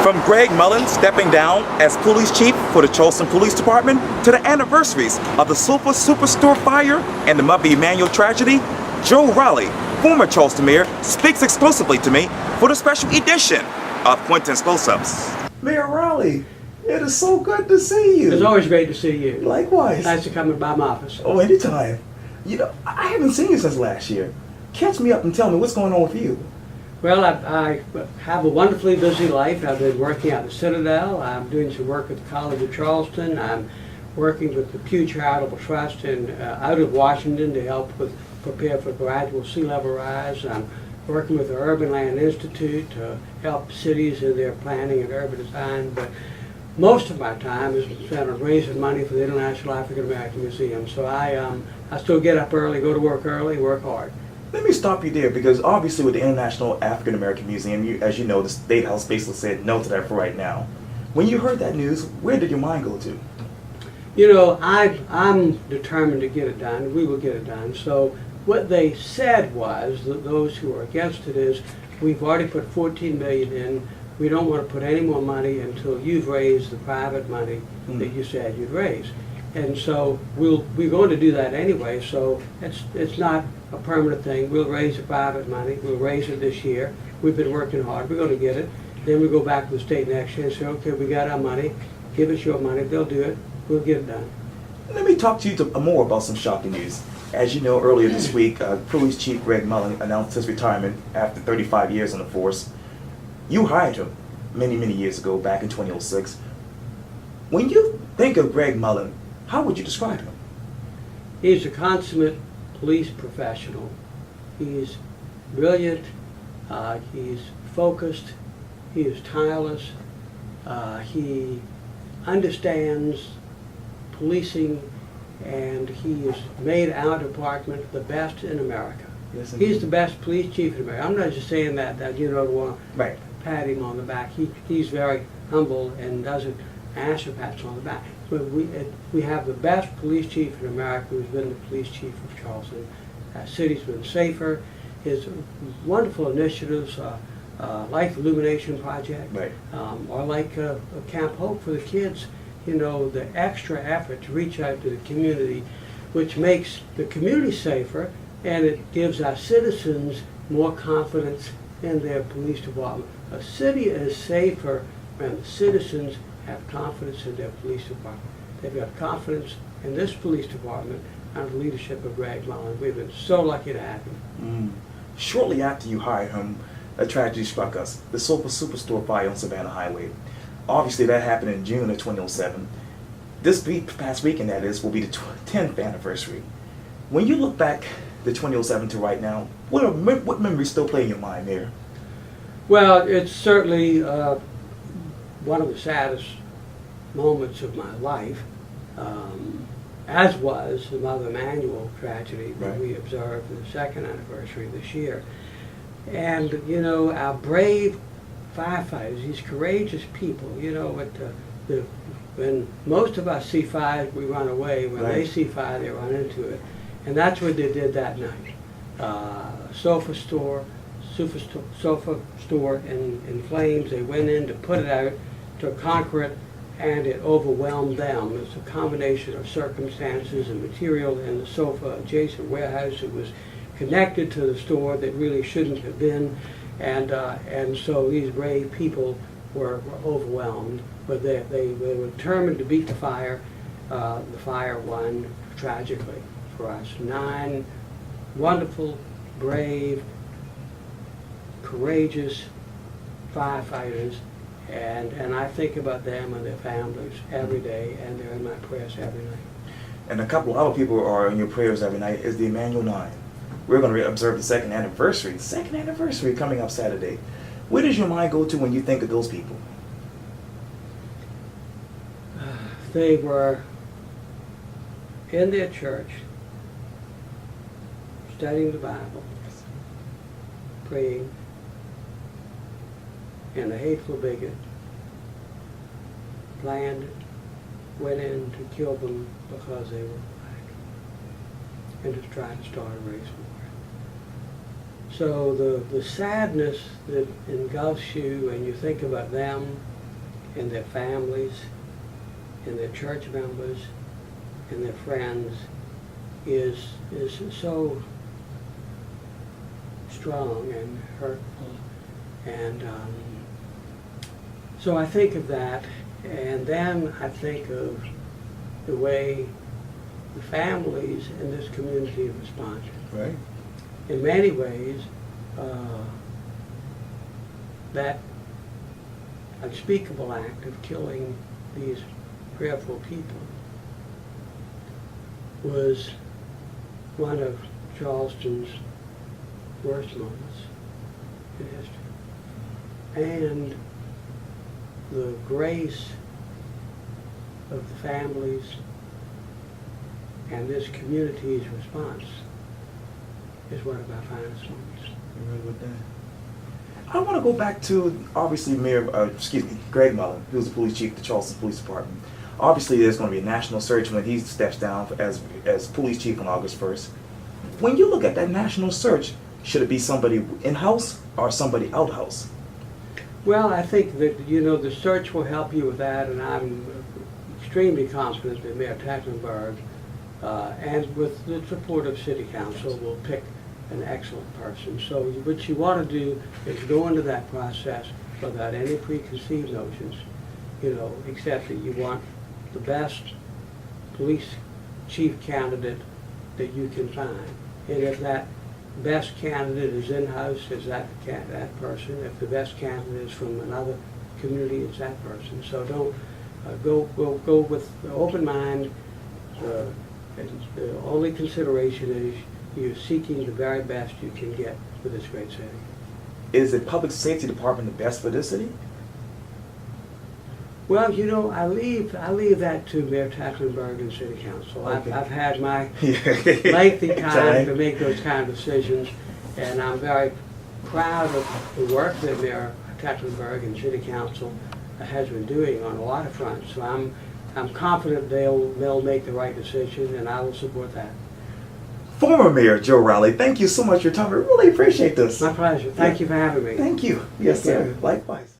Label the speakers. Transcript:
Speaker 1: From Greg Mullen stepping down as police chief for the Charleston Police Department to the anniversaries of the Sofa Superstore fire and the Mother Emanuel tragedy, Joe Raleigh, former Charleston mayor, speaks exclusively to me for the special edition of Quintin's Close-Ups. Mayor Raleigh, it is so good to see you.
Speaker 2: It's always great to see you.
Speaker 1: Likewise.
Speaker 2: Nice to come by my office.
Speaker 1: Oh, anytime. You know, I haven't seen you since last year. Catch me up and tell me what's going on with you.
Speaker 2: Well, I have a wonderfully busy life. I've been working at the Citadel. I'm doing some work at the College of Charleston. I'm working with the Pew Charitable Trust out of Washington to help prepare for gradual sea level rise. I'm working with the Urban Land Institute to help cities in their planning and urban design. But most of my time is spent on raising money for the International African American Museum. So I still get up early, go to work early, work hard.
Speaker 1: Let me stop you there, because obviously with the International African American Museum, as you know, the State House basically said no to that for right now. When you heard that news, where did your mind go to?
Speaker 2: You know, I'm determined to get it done. We will get it done. So what they said was, that those who are against it is, we've already put $14 million in. We don't want to put any more money until you've raised the private money that you said you'd raise. And so we're going to do that anyway, so it's not a permanent thing. We'll raise the private money. We'll raise it this year. We've been working hard. We're going to get it. Then we go back to the state next year and say, okay, we got our money. Give us your money. They'll do it. We'll get it done.
Speaker 1: Let me talk to you more about some shocking news. As you know, earlier this week, Police Chief Greg Mullen announced his retirement after 35 years on the force. You hired him many, many years ago, back in 2006. When you think of Greg Mullen, how would you describe him?
Speaker 2: He's a consummate police professional. He's brilliant. He's focused. He is tireless. He understands policing, and he has made our department the best in America.
Speaker 1: Yes,
Speaker 2: he's the best police chief in America. I'm not just saying that you don't want
Speaker 1: right.
Speaker 2: to pat him on the back. He's very humble and doesn't ask for pats on the back. But we have the best police chief in America who's been the police chief of Charleston. Our city's been safer. His wonderful initiatives, like the Illumination Project,
Speaker 1: right.
Speaker 2: or like Camp Hope for the kids, you know, the extra effort to reach out to the community, which makes the community safer, and it gives our citizens more confidence in their police department. A city is safer when the citizens have confidence in their police department. They've got confidence in this police department under the leadership of Greg Mullen. We've been so lucky to have him.
Speaker 1: Shortly after you hired him, a tragedy struck us, the Sofa Superstore fire on Savannah Highway. Obviously that happened in June of 2007. This past weekend, that is, will be the 10th anniversary. When you look back to 2007 to right now, what memories still play in your mind, Mayor?
Speaker 2: Well, it's certainly one of the saddest moments of my life, as was the Mother Emanuel tragedy that we observed in the second anniversary this year. And, you know, our brave firefighters, these courageous people, you know, when most of us see fire, we run away. When they see fire, they run into it. And that's what they did that night. Sofa store in flames. They went in to put it out, to conquer it, and it overwhelmed them. It's a combination of circumstances and material in the sofa adjacent warehouse. It was connected to the store that really shouldn't have been, and so these brave people were overwhelmed, but they were determined to beat the fire. The fire won tragically for us. 9 wonderful, brave, courageous firefighters, and I think about them and their families every day, and they're in my prayers every night.
Speaker 1: And a couple of other people are in your prayers every night is the Emanuel 9. We're going to observe the second anniversary coming up Saturday. Where does your mind go to when you think of those people?
Speaker 2: They were in their church, studying the Bible, praying, and a hateful bigot planned, went in to kill them because they were black, and to try to start a race war. So the sadness that engulfs you when you think about them and their families and their church members and their friends is so strong and hurtful. And so I think of that, and then I think of the way the families in this community have responded.
Speaker 1: Right.
Speaker 2: In many ways, that unspeakable act of killing these prayerful people was one of Charleston's worst moments in history. And the grace of the families and this community's response is one of our finest moments.
Speaker 1: You're right with that. I want to go back to, obviously, Greg Mullen, who's the police chief of the Charleston Police Department. Obviously, there's going to be a national search when he steps down as police chief on August 1st. When you look at that national search, should it be somebody in-house or somebody out-house?
Speaker 2: Well, I think that, the search will help you with that, and I'm extremely confident that Mayor Tecklenburg, and with the support of City Council, will pick an excellent person. So what you want to do is go into that process without any preconceived notions, except that you want the best police chief candidate that you can find. And if that best candidate is in-house, is that person. If the best candidate is from another community, it's that person. So don't go with an open mind. And the only consideration is you're seeking the very best you can get for this great city.
Speaker 1: Is the public safety department the best for this city?
Speaker 2: Well, I leave that to Mayor Tecklenburg and City Council.
Speaker 1: Okay.
Speaker 2: I've had my lengthy time to make those kind of decisions, and I'm very proud of the work that Mayor Tecklenburg and City Council has been doing on a lot of fronts. So I'm confident they'll make the right decision, and I will support that.
Speaker 1: Former Mayor Joe Raleigh, thank you so much for your time. I really appreciate this.
Speaker 2: My pleasure. Thank you for having me.
Speaker 1: Thank you. Yes,
Speaker 2: Thank
Speaker 1: sir. Likewise.